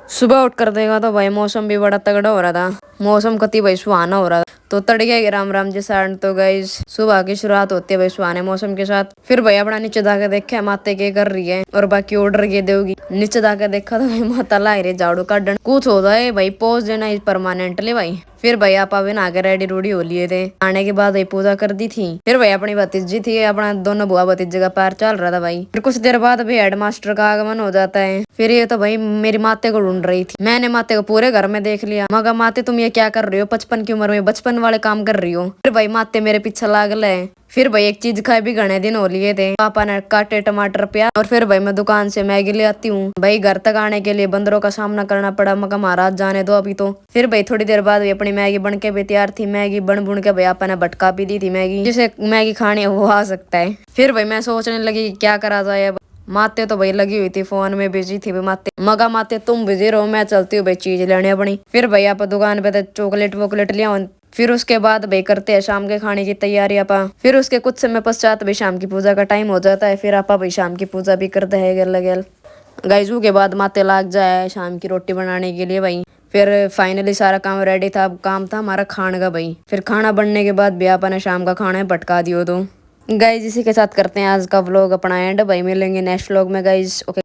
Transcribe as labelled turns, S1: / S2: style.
S1: सुबह उठ कर देखा तो भाई मौसम भी बड़ा तगड़ा हो रहा था। मौसम कति भाई सुहाना हो रहा था। तो तड़के के राम राम जी सारण तो गाइस सुबह की शुरुआत होती है भाई सुहाने मौसम के साथ। फिर भाई अपना नीचे जाके देखा माते के कर रही है और बाकी ऑर्डर के देगी। नीचे जाके देखा तो भाई माता ला रही झाड़ू काटन कुछ होता है भाई पोज देना परमानेंटली भाई। फिर भाई आप अभी नहा के रेडी रूडी हो लिए थे। आने के बाद भाई पूजा कर दी थी। फिर भाई अपनी भतीजी थी अपना दोनों बुआ भतीजे का पैर चल रहा था भाई। फिर कुछ देर बाद भाई हेडमास्टर का आगमन हो जाता है। फिर ये तो भाई मेरी माते को ढूंढ रही थी। मैंने माते को पूरे घर में देख लिया। मगर माते तुम ये क्या कर रही हो 55 की उम्र में बचपन वाले काम कर रही हो। फिर भाई माते मेरे पीछे लागल है। फिर भाई एक चीज खाए भी घने दिन हो लिए थे। पापा ने काटे टमाटर प्याज और फिर भाई मैं दुकान से मैगी ले आती हूँ। भाई घर तक आने के लिए बंदरों का सामना करना पड़ा मगर महाराज जाने दो अभी तो। फिर भाई थोड़ी देर बाद भी अपनी मैगी बन के भी तैयार थी। मैगी बन बुन के भाई आपा ने भटका भी दी थी मैगी। जिसे मैगी खानी है वो आ सकता है। फिर भाई मैं सोचने लगी क्या करा जाए अब। माते तो भाई लगी हुई थी फोन में बिजी थी माते। मगा माते तुम बिजी रहो मैं चलती हूँ भाई चीज लेने अपनी। फिर भाई आप दुकान पे चॉकलेट वोकलेट लिया। फिर उसके बाद भाई करते हैं शाम के खाने की तैयारी आपा। फिर उसके कुछ समय पश्चात भाई शाम की पूजा का टाइम हो जाता है। फिर आपा भाई शाम की पूजा भी करते हैं गल गल गाइजू के बाद माते लाग जाए शाम की रोटी बनाने के लिए भाई। फिर फाइनली सारा काम रेडी था। अब काम था हमारा खाने का भाई। फिर खाना बनने के बाद भी आपा ने शाम का खाना भटका दियो तो गाइज इसी के साथ करते हैं आज का व्लॉग अपना एंड भाई। मिलेंगे नेक्स्ट व्लॉग में गाइज। ओके।